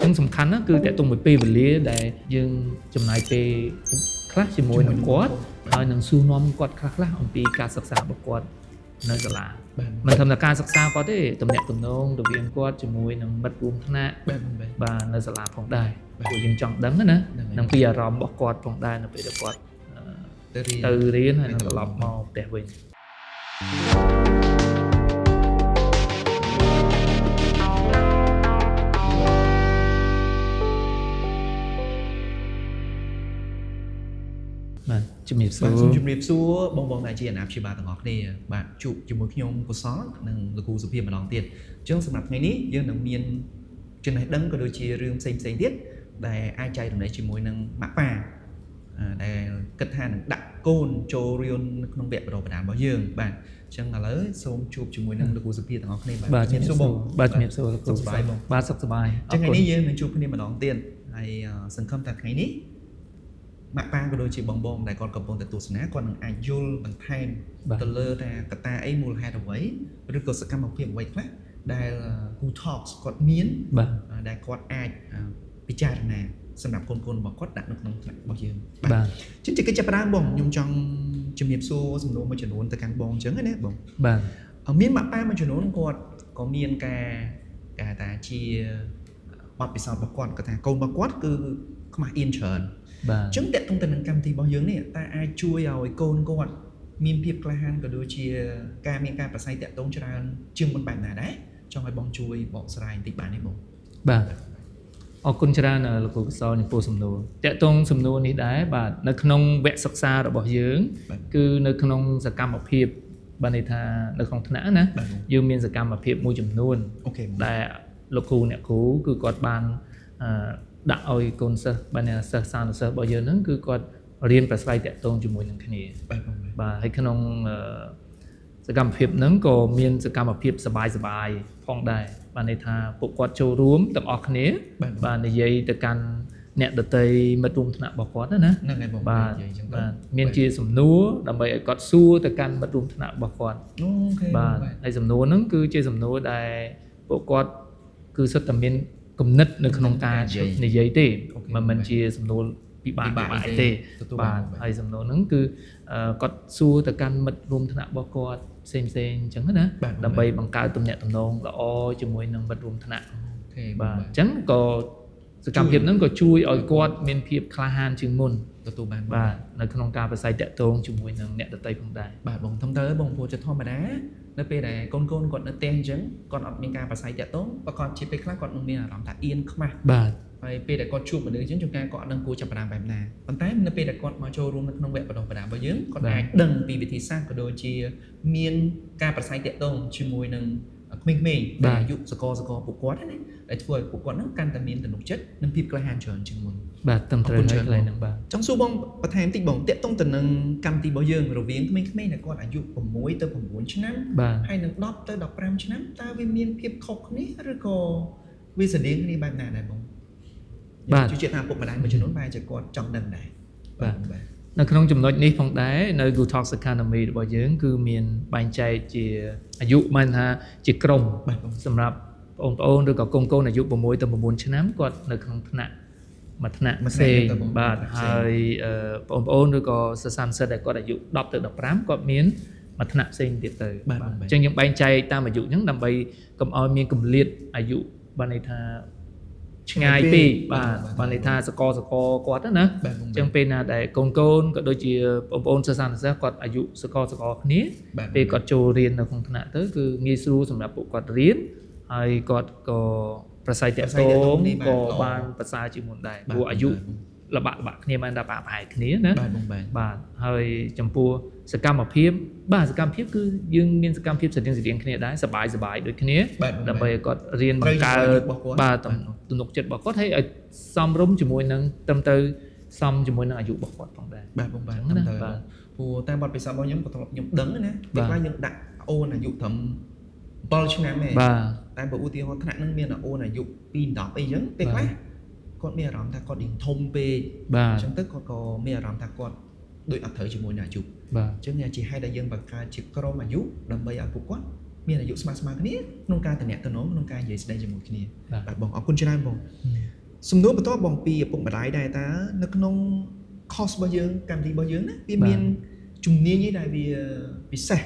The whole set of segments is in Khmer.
នឹងសំខាន់ណាគឺតេតុងមួយពេលវេលាដែលយើងចំណាយពេលខ្លះជាមួយនឹងគាត់ហើយនឹងសួរនាំគាត់ខ្លះអំពីការសិក្សារបស់គាត់នៅសាលាមិនធម្មតាការសិក្សាគាត់ទេតំណែងទំនងរវាងគាត់ជាមួយនឹងមិត្តរួមថ្នាក់បាទនៅសាលាផងដែរព្រោះយើងចង់ដឹងណានឹងពីអារម្មណ៍របស់គាត់ផងដែរនៅពេលដែលគាត់ទៅរៀនហើយនឹងត្រឡប់មកផ្ទះវិញបាទជំរាបសួរជំរាបសួរបងដែលជាអាណាព្យាបាលទាំងអស់គ្នាបាទជួបជាមួយខ្ញុំកុសលនិងលោកគ្រូសុភាម្ដងទៀតអញ្ចឹងសម្រាប់ថ្ងៃនេះយើងនឹងមានចំណេះដឹងក៏ដូចជារឿងផ្សេងទៀតដែលអាចចែករំលែកជាមួយនឹងម៉ាក់ប៉ាដែលគិតថានឹងដាក់កូនចូលរៀនក្នុងវគ្គបណ្ដុះបណ្ដាលរបស់យើងបាទអញ្ចឹងឥឡូវសូមជួបជាមួយនឹងលោកគ្រូសុភាទាំងអស់គ្នាបាទជំរាបសួរបងបាទជំរាបសួរលោកគ្រូសុបាយបងបាទសុខសប្បាយអញ្ចឹងថ្ងៃនេះយើងនឹងជួបគ្នាម្ដងទៀតហើយសង្ឃឹមថាថ្ងៃនេះម៉ាក់ប៉ាក៏ដូចជាបងដែលគាត់កំពុងតែទស្សនាគាត់នឹងអាចយល់បន្ថែមទៅលើថាកត្តាអីមូលហេតុអ្វីឬក៏សកម្មភាពអ្វីខ្លះដែល Who Talks គាត់មានដែលគាត់អាចពិចារណាសម្រាប់កូនរបស់គាត់ដាក់នៅក្នុងថ្នាក់របស់យើងបាទជិះកិច្ចចាប់ផ្ដើមបងខ្ញុំចង់ជំរាបសួរសំណួរមួយចំនួនទៅកាន់បងអញ្ចឹងណាបងបាទមានម៉ាក់ប៉ាមួយចំនួនគាត់ក៏មានការថាជាបទពិសោធន៍របស់គាត់គាត់ថាកូនរបស់គាត់គឺខ្មាស់អៀនច្រើនបាទអញ្ចឹងតើតុងទៅនឹងកម្មវិធីរបស់យើងនេះតើអាចជួយឲ្យកូនគាត់មានភាពក្លាហានក៏ដូចជាការមានការប្រស័យតាក់ទងច្រើនជាងមុនបែបណាដែរចង់ឲ្យបងជួយបកស្រាយបន្តិចបានទេបងបាទអរគុណច្រើនលោកគ្រូកសលចំពោះសំណួរតាក់ទងសំណួរនេះដែរបាទនៅក្នុងវគ្គសិក្សារបស់យើងគឺនៅក្នុងសកម្មភាពបានន័យថានៅក្នុងថ្នាក់ណាយើងមានសកម្មភាពមួយចំនួនដែលលោកគ្រូអ្នកគ្រូគឺគាត់បានដាក់ឲ្យកូនសិស្សបានសិស្សសានុសិស្សរបស់យើងហ្នឹងគឺគាត់រៀនប្រស្រ័យតាក់ទងជាមួយនឹងគ្នាបាទហើយក្នុងសកម្មភាពហ្នឹងក៏មានសកម្មភាពសប្បាយផងដែរបានន័យថាពួកគាត់ចូលរួមទាំងអស់គ្នាបាទនិយាយទៅកាន់អ្នកដទៃមិត្តរួមថ្នាក់របស់គាត់ណាហ្នឹងហើយបងបាទមានជាសំណួរដើម្បីឲ្យគាត់សួរទៅកាន់មិត្តរួមថ្នាក់របស់គាត់អូខេបាទហើយសំណួរហ្នឹងគឺជាសំណួរដែលពួកគាត់គឺសុទ្ធតែមានគំនិតនៅក្នុងការនិយាយទេមិនជាសំណួរពិបាកទេបាទហើយសំណួរហ្នឹងគឺគាត់សួរទៅកាន់មិត្តរួមថ្នាក់របស់គាត់ផ្សេងអញ្ចឹងណាដើម្បីបង្កើតទំនាក់ទំនងល្អជាមួយនឹងមិត្តរួមថ្នាក់បាទអញ្ចឹងក៏សកម្មភាពហ្នឹងក៏ជួយឲ្យគាត់មានភាពក្លាហានជាងមុនទទួលបានបាទនៅក្នុងការប្រស័យតាក់ទងជាមួយនឹងអ្នកដទៃផងដែរបាទបងទៅបងព្រោះជាធម្មតានៅពេលដែលកូនគាត់នៅផ្ទះអញ្ចឹងគាត់អត់មានការប្រស័យតាក់ទងប្រកបជាពេលខ្លះគាត់នឹងមានអារម្មណ៍ថាអៀនខ្មាស់បាទហើយពេលដែលគាត់ជួបមនុស្សអញ្ចឹងជួនកាលគាត់អត់ដឹងគួរចាប់ផ្ដើមបែបណាប៉ុន្តែនៅពេលដែលគាត់មកចូលរួមនៅក្នុងវគ្គបណ្ដុះបណ្ដាលរបស់យើងគាត់អាចដឹងពីវិធីសាស្ត្រក៏ដូចជាមានការប្រស័យតាក់ទងជាមួយនឹងក្មេងៗដែលអាយុសកលពួកគាត់ណាដែលធ្វើឲ្យពួកគាត់ហ្នឹងកាន់តែមានទំនុកចិត្តនិងភាពក្លាហានច្រើនជាងមុនបាទត្រឹមត្រូវហើយកន្លែងហ្នឹងបាទចង់សួរបងបន្ថែមតិចបងតាក់ទងទៅនឹងកម្មវិធីរបស់យើងរវាងក្មេងៗដែលគាត់អាយុ6ទៅ9ឆ្នាំហើយនឹង10ទៅ15ឆ្នាំតើវាមានភាពខុសគ្នាឬក៏វាស្រដៀងគ្នាបែបណាដែរបងបាទជឿថាពុកម្ដាយមួយចំនួនបែរជាគាត់ចង់ដឹងដែរបាទនៅក្នុងចំណុចនេះផងដែរនៅ Good Talks Academy របស់យើងគឺមានបែងចែកជាអាយុមិនថាជាក្រុមសម្រាប់បងប្អូនឬក៏កូនអាយុ6ទៅ9ឆ្នាំគាត់នៅក្នុងថ្នាក់មួយថ្នាក់ផ្សេងបាទហើយបងប្អូនឬក៏សិស្សានុសិស្សដែលគាត់អាយុ10ទៅ15គាត់មានមួយថ្នាក់ផ្សេងទៀតទៅបាទអញ្ចឹងយើងបែងចែកតាមអាយុអញ្ចឹងដើម្បីកុំឲ្យមានគម្លាតអាយុបានន័យថាឆ្ងាយពេកបាទបានន័យថាសកលគាត់ណាអញ្ចឹងពេលណាដែលកូនក៏ដូចជាបងប្អូនសិស្សានុសិស្សគាត់អាយុសកលគ្នាពេលគាត់ចូលរៀននៅក្នុងថ្នាក់ទៅគឺងាយស្រួលសម្រាប់ពួកគាត់រៀនហើយគាត់ក៏ប្រស័យតាក់ទងក៏បានប្រសើរជាងមុនដែរព្រោះអាយុលបាក់គ្នាបានតែប្រហែលគ្នាណាបាទហើយចំពោះសកម្មភាពគឺយើងមានសកម្មភាពស្តៀងគ្នាដែរសប្បាយដូចគ្នាដើម្បីឲ្យគាត់រៀនបង្កើតបាទទំនុកចិត្តរបស់គាត់ហើយឲ្យសមរម្យជាមួយនឹងត្រឹមទៅសមជាមួយនឹងអាយុរបស់គាត់ផងដែរបាទបងបាទព្រោះតាមបទពិសោធន៍របស់ខ្ញុំក៏ខ្ញុំដឹងណាពេលខ្លះយើងដាក់អូនអាយុត្រឹម7ឆ្នាំទេតែបើឧទាហរណ៍ថ្នាក់ហ្នឹងមានអូនអាយុ2 10អីចឹងពេលខ្លះគាត់មានអារម្មណ៍ថាគាត់ធំពេកអញ្ចឹងទៅគាត់ក៏មានអារម្មណ៍ថាគាត់ដូចអត់ត្រូវជាមួយនឹងអាយុបាទអញ្ចឹងជាហេតុដែលយើងបង្កើតជាក្រុមអាយុដើម្បីឲ្យពួកគាត់មានអាយុស្មើគ្នាក្នុងការតំណែងក្នុងការនិយាយស្ដីជាមួយគ្នាបាទបងអរគុណច្រើនបង សំណួរបន្ទាប់បងពីឪពុកម្ដាយដែរតើនៅក្នុង course របស់យើងកម្មវិធីរបស់យើងណាវាមានជំនាញអីដែលវាពិសេស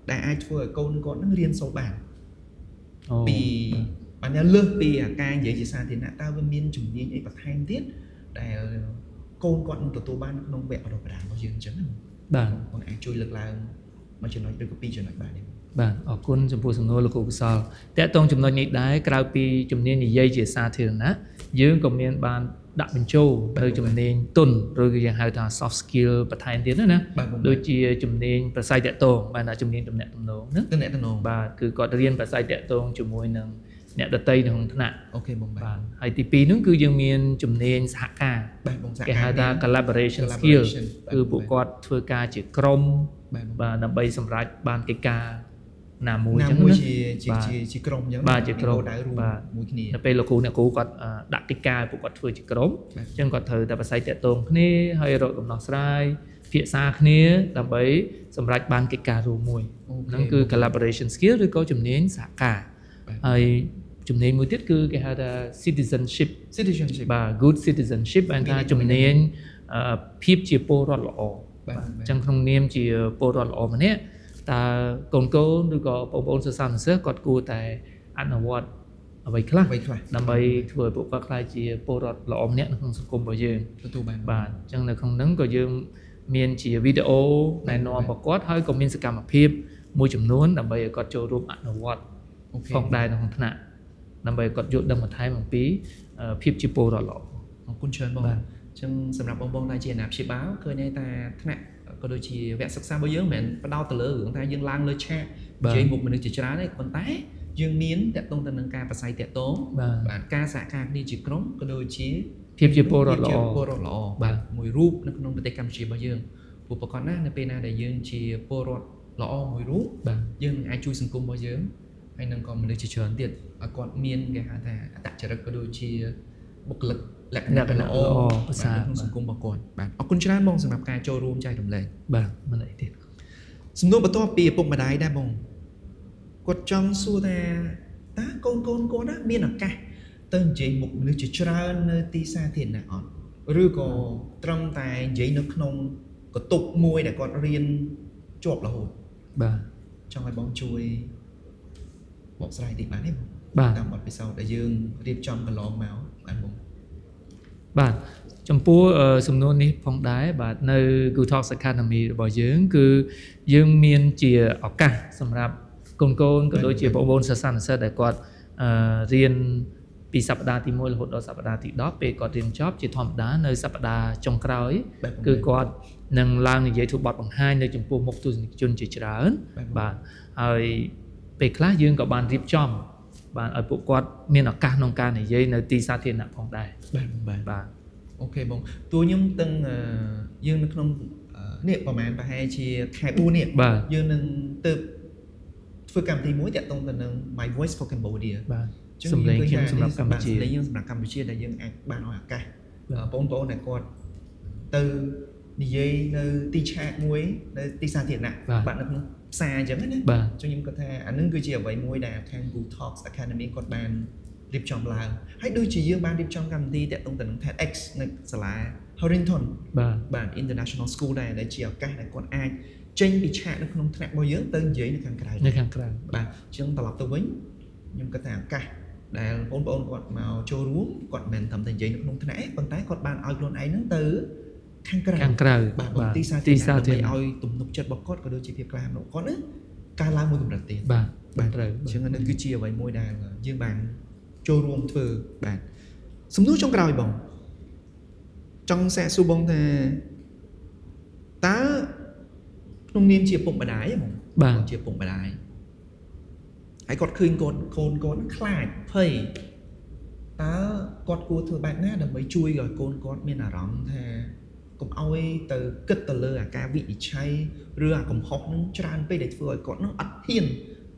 ដែលអាចធ្វើឲ្យកូនគាត់នឹងរៀនសូត្របានពីបានលើសពីអាការនិយាយជាសាធារណៈតើវាមានជំនាញអីបន្ថែមទៀតដែលកូនគាត់នឹងទទួលបានក្នុងវគ្គបណ្ដុះបណ្ដាលរបស់យើងអញ្ចឹងណាបាទបងអាចជួយលើកឡើងមួយចំណុចឬក៏ពីរចំណុចបានទេបាទអរគុណចំពោះសំណួរលោកគ្រូកុសលតើតើចំណុចនេះដែរក្រៅពីជំនាញនិយាយជាសាធារណៈយើងក៏មានបានដាក់បញ្ចូលទៅជំនាញទុនឬក៏យើងហៅថា soft skill បន្ថែមទៀតណាដូចជាជំនាញប្រស័យតាក់ទងបានថាជំនាញទំនាក់ទំនងណាទំនាក់ទំនងបាទគឺគាត់រៀនប្រស័យតាក់ទងជាមួយនឹងអ្នកដតីនៅក្នុងថ្នាក់អូខេបងបាទហើយទី2នោះគឺយើងមានជំនាញសហការបាទបងសហការគេហៅថា collaboration skill គឺពួកគាត់ធ្វើការជាក្រុមបាទដើម្បីសម្រេចបានកិច្ចការណាមួយអញ្ចឹងណាជាក្រុមអញ្ចឹងបាទជាក្រុមបាទមួយគ្នានៅពេលលោកគ្រូអ្នកគ្រូគាត់ដាក់កិច្ចការពួកគាត់ធ្វើជាក្រុមអញ្ចឹងគាត់ត្រូវតែប្រស័យតាក់ទងគ្នាហើយរកដំណោះស្រាយភាសាគ្នាដើម្បីសម្រេចបានកិច្ចការរួមមួយហ្នឹងគឺ collaboration skill ឬក៏ជំនាញសហការហើយជំនាញមួយទៀតគឺគេហៅថា citizenship បាទ good citizenship បានថាជំនាញភាពជាពលរដ្ឋល្អបាទអញ្ចឹងក្នុងនាមជាពលរដ្ឋល្អម្នាក់តើកូនឬក៏បងប្អូនសិស្សានុសិស្សគាត់គួរតែអនុវត្តអ្វីខ្លះដើម្បីធ្វើឲ្យពួកគាត់ក្លាយជាពលរដ្ឋល្អម្នាក់នៅក្នុងសង្គមរបស់យើងទទួលបានបាទអញ្ចឹងនៅក្នុងហ្នឹងក៏យើងមានជាវីដេអូណែនាំរបស់គាត់ហើយក៏មានសកម្មភាពមួយចំនួនដើម្បីឲ្យគាត់ចូលរួមអនុវត្តផងដែរនៅក្នុងថ្នាក់ដើម្បីឲ្យគាត់យល់ដឹងបន្ថែមអំពីភាពជាពលរដ្ឋល្អអរគុណច្រើនបងអញ្ចឹងសម្រាប់បងដែលជាអាណាព្យាបាលឃើញថាថ្នាក់ក៏ដូចជាវគ្គសិក្សារបស់យើងមិនមែនផ្ដោតទៅលើរឿងថាយើងឡើងលើឆាកនិយាយមុខមនុស្សជាច្រើនទេប៉ុន្តែយើងមានតកតងទៅនឹងការប្រស័យតកតងបាទការសហការគ្នាជាក្រុមក៏ដូចជាភាពជាពលរដ្ឋល្អបាទមួយរូបនៅក្នុងប្រទេសកម្ពុជារបស់យើងព្រោះប្រកបណាស់នៅពេលណាដែលយើងជាពលរដ្ឋល្អមួយរូបយើងនឹងអាចជួយសង្គមរបស់យើងហើយនឹងក៏មនុស្សជាច្រើនទៀតឲ្យគាត់មានគេហៅថាអត្តចរិតក៏ដូចជាបុគ្គលិកលក្ខណៈល្អភាសាក្នុងសង្គមរបស់គាត់បាទអរគុណច្រើនបងសម្រាប់ការចូលរួមចែករំលែកបាទមិនអីទៀតសំណួរបន្ទាប់ពីឪពុកម្ដាយដែរបងគាត់ចង់សួរថាតើកូនគាត់មានឱកាសទៅនិយាយមុខមនុស្សជាច្រើននៅទីសាធារណៈអត់ឬក៏ត្រឹមតែនិយាយនៅក្នុងកតុបមួយដែលគាត់រៀនជាប់រហូតបាទចង់ឲ្យបងជួយបកស្រាយតិចបានទេបាទតាមបទពិសោធន៍ដែលយើងរៀបចំកន្លងមកបានបងបាទចំពោះសំណួរនេះផងដែរបាទនៅ Good Talks Academy របស់យើងគឺយើងមានជាឱកាសសម្រាប់កូនក៏ដូចជាបងប្អូនសិស្សានុសិស្សដែលគាត់រៀនពីសប្តាហ៍ទី1រហូតដល់សប្តាហ៍ទី10ពេលគាត់រៀនចប់ជាធម្មតានៅសប្តាហ៍ចុងក្រោយគឺគាត់នឹងឡើងនិយាយធ្វើបទបង្ហាញនៅចំពោះមុខទស្សនិកជនជាច្រើនបាទហើយពេលខ្លះយើងក៏បានរៀបចំបានឲ្យពួកគាត់មានឱកាសក្នុងការនិយាយនៅទីសាធារណៈផងដែរបាទអូខេបងតួខ្ញុំទាំងយើងនៅក្នុងនេះប្រហែលជាខែ4នេះយើងនឹងទៅធ្វើកម្មវិធីមួយតាក់ទងទៅនឹង My Voice for Cambodia បាទសម្លេងខ្ញុំសម្រាប់កម្ពុជាសម្លេងយើងសម្រាប់កម្ពុជាដែលយើងអាចបានឲ្យឱកាសបងប្អូនដែលគាត់ទៅនិយាយនៅទីឆាកមួយនៅទីសាធារណៈបាទនៅក្នុងផ្សារអញ្ចឹងណាខ្ញុំគាត់ថាអានឹងគឺជាអ្វីមួយដែលខាង Good Talks Academy គាត់បានរៀបចំឡើងហើយដូចជាយើងបានរៀបចំកម្មវិធីតាក់ទងទៅនឹង TEDx នៅសាលា Harrington បាទ International School ដែលជាឱកាសដែលគាត់អាចចេញពីឆាកនៅក្នុងថ្នាក់របស់យើងទៅនិយាយនៅខាងក្រៅបាទអញ្ចឹងត្រឡប់ទៅវិញខ្ញុំគាត់ថាឱកាសដែលបងប្អូនគាត់មកចូលរួមគាត់មិនមែនត្រឹមតែនិយាយនៅក្នុងថ្នាក់ទេប៉ុន្តែគាត់បានឲ្យខ្លួនឯងហ្នឹងទៅខាងក្រៅបាទទីសាធារណៈឲ្យទំនុកចិត្តរបស់គាត់ក៏ដូចជាភាពក្លាហានរបស់គាត់ណាកើនឡើងមួយកម្រិតទៀតបាទត្រូវអញ្ចឹងនេះគឺជាអ្វីមួយដែលយើងបានចូលរួមធ្វើបាទសំណួរចុងក្រោយបងចង់សាកសួរបងថាតើក្នុងនាមជាពុកម្ដាយបងជាពុកម្ដាយហើយគាត់ឃើញកូនគាត់ខ្លាចភ័យតើគាត់គួរធ្វើបែបណាដើម្បីជួយឲ្យកូនគាត់មានអារម្មណ៍ថាកុំឲ្យទៅគិតទៅលើអាការវិនិច្ឆ័យឬអាកំហុសនឹងច្រើនពេកដែលធ្វើឲ្យគាត់នឹងអត់ហ៊ាន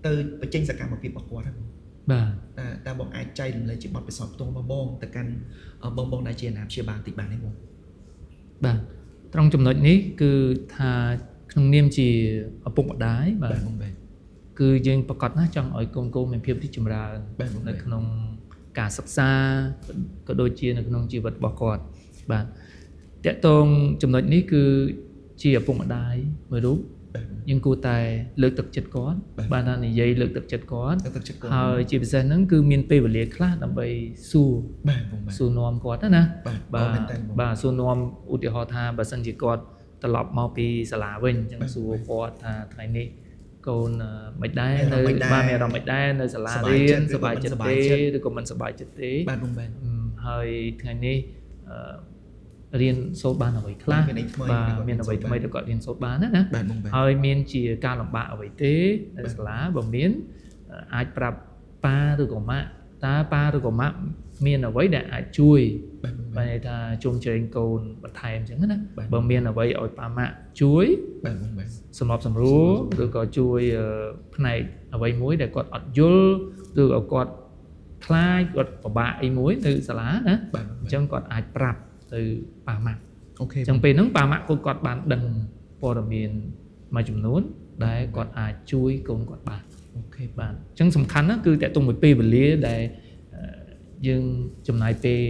ទៅបញ្ចេញសកម្មភាពរបស់គាត់ហ្នឹងបាទតើបងអាចចែករំលែកជាបទពិសោធន៍ផ្ទាល់របស់បងទៅកាន់បងដែលជាអាណាព្យាបាលតិចបានទេបងបាទត្រង់ចំណុចនេះគឺថាក្នុងនាមជាឪពុកម្ដាយបាទគឺយើងប្រកាសណាស់ចង់ឲ្យកូនមានភាពរីកចម្រើននៅក្នុង ការសិក្សាក៏ដូចជានៅក្នុងជីវិតរបស់គាត់បាទតកតងចំណុចនេះគឺជាឪពុកម្ដាយមួយរូបយើងគួរតែលើកទឹកចិត្តគាត់បានថានិយាយលើកទឹកចិត្តគាត់ហើយជាពិសេសហ្នឹងគឺមានពេលវេលាខ្លះដើម្បីសួរនាំគាត់ណាបាទសួរនាំឧទាហរណ៍ថាបើសិនជាគាត់ត្រឡប់មកពីសាលាវិញអញ្ចឹងសួរគាត់ថាថ្ងៃនេះកូនមិនដែរនៅបាទមានអារម្មណ៍មិនដែរនៅសាលារៀនសប្បាយចិត្តទេឬក៏មិនសប្បាយចិត្តទេបាទហើយថ្ងៃនេះរៀនសូត្របានអ្វីខ្លះបាទមានអ្វីថ្មីដែលគាត់រៀនសូត្របានណាហើយមានជាការលំបាកអ្វីទេនៅសាលាបើមានអាចប្រាប់ប៉ាឬក៏ម៉ាក់តើប៉ាឬក៏ម៉ាក់មានអ្វីដែលអាចជួយបាទន័យថាជុំជ្រែងកូនបន្ថែមអញ្ចឹងណាបើមានអ្វីឲ្យប៉ាម៉ាក់ជួយសម្របសម្រួលឬក៏ជួយផ្នែកអ្វីមួយដែលគាត់អត់យល់ឬក៏គាត់ខ្លាចគាត់ពិបាកអីមួយនៅសាលាណាអញ្ចឹងគាត់អាចប្រាប់ទៅប៉ាម៉ាក់អូខេអញ្ចឹងពេលហ្នឹងប៉ាម៉ាក់គាត់បានដឹងព័ត៌មានមួយចំនួនដែលគាត់អាចជួយកូនគាត់បានអូខេបាទអញ្ចឹងសំខាន់ណាគឺតកតងមួយពេលវេលាដែលយើងចំណាយពេល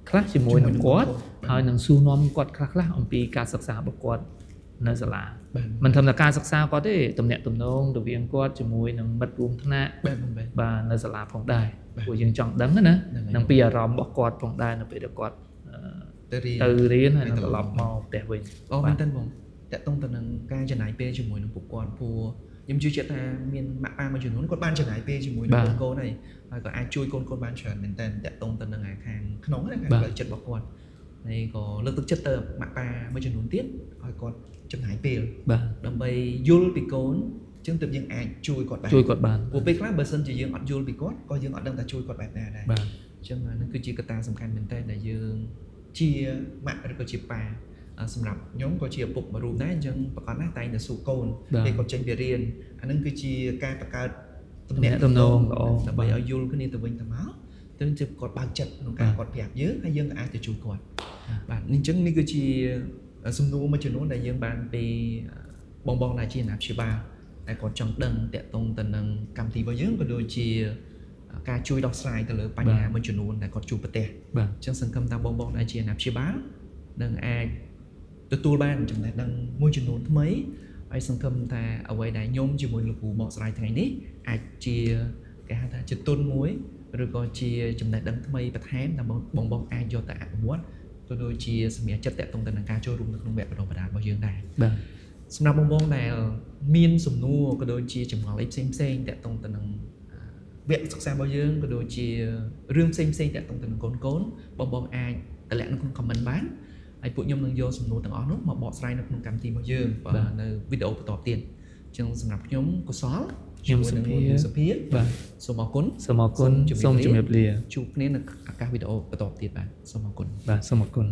ខ្លះជាមួយនឹងគាត់ហើយនឹងសួរនាំគាត់ខ្លះអំពីការសិក្សារបស់គាត់នៅសាលាមិនត្រឹមតែការសិក្សាគាត់ទេទំនាក់ទំនងរវាងគាត់ជាមួយនឹងមិត្តរួមថ្នាក់បាទនៅសាលាផងដែរព្រោះយើងចង់ដឹងណានឹងពីអារម្មណ៍របស់គាត់ផងដែរនៅពេលដែលគាត់ទៅរៀនហើយនឹងត្រឡប់មកផ្ទះវិញមែនតើបងតកតងទៅនឹងការចំណាយពេលជាមួយនឹងពួកគាត់ព្រោះខ្ញុំជឿជាក់ថាមានម៉ាក់ប៉ាមួយចំនួនគាត់បានចំណាយពេលជាមួយនឹងកូនហើយក៏អាចជួយកូនបានច្រើនមែនតើតកតងទៅនឹងខាងក្នុងខាងផ្លូវចិត្តរបស់គាត់ហើយក៏លើកទឹកចិត្តទៅម៉ាក់ប៉ាមួយចំនួនទៀតឲ្យគាត់ចំណាយពេលដើម្បីយល់ពីកូនអញ្ចឹងទើបយើងអាចជួយគាត់បានព្រោះពេលខ្លះបើសិនជាយើងអត់យល់ពីគាត់ក៏យើងអត់ដឹងថាជួយគាត់បែបណាដែរអញ្ចឹងហ្នឹងគឺជាកត្តាសំខាន់មែនតើដែលយើងជាម៉ាក់ឬក៏ជាប៉ាសម្រាប់ខ្ញុំក៏ជាឪពុកមួយរូបដែរអញ្ចឹងប្រកាសណាស់តែងតែសួរកូនពេលគាត់ចេញពីរៀនអាហ្នឹងគឺជាការបង្កើតទំនាក់ទំនងល្អដើម្បីឲ្យយល់គ្នាទៅវិញទៅមកទៅជិះគាត់បើកចិត្តក្នុងការគាត់ប្រាប់យើងហើយយើងក៏អាចទៅជួយគាត់បាទអញ្ចឹងនេះគឺជាសំណួរមួយចំនួនដែលយើងបានពីបងដែលជាអាណាព្យាបាលដែលគាត់ចង់ដឹងតាក់ទងទៅនឹងកម្មវិធីរបស់យើងក៏ដូចជាការជួយដោះស្រាយទៅលើបញ្ហាមួយចំនួនដែលគាត់ជួបប្រទះអញ្ចឹងសង្ឃឹមថាបងដែលជាអាណាព្យាបាលនឹងអាចទទួលបានចំណេះដឹងមួយចំនួនថ្មីហើយសង្ឃឹមថាអ្វីដែលខ្ញុំជាមួយលោកគ្រូបកស្រាយថ្ងៃនេះអាចជាគេហៅថាជាទុនមួយឬក៏ជាចំណេះដឹងថ្មីបន្ថែមដើម្បីបងអាចយកទៅអនុវត្តទៅដូចជាសម្រាប់ចិត្តតាក់ទងទៅនឹងការចូលរួមនៅក្នុងវគ្គបណ្ដុះបណ្ដាលរបស់យើងដែរបាទសម្រាប់បងដែលមានសំណួរក៏ដូចជាចម្ងល់អីផ្សេងតាក់ទងទៅនឹងវគ្គសិក្សារបស់យើងក៏ដូចជារឿងផ្សេងតាក់ទងទៅនឹងកូនបងអាចតម្លាក់នៅក្នុង comment បានហើយពួកខ្ញុំនឹងយកសំណួរទាំងអស់នោះមកបកស្រាយនៅក្នុងកម្មវិធីរបស់យើងនៅវីដេអូបន្តទៀតអញ្ចឹងសម្រាប់ខ្ញុំកុសលខ្ញុំសុភាបាទសូមអរគុណសូមជម្រាបលាជួបគ្នានៅឱកាសវីដេអូបន្តទៀតបាទសូមអរគុណបាទសូមអរគុណ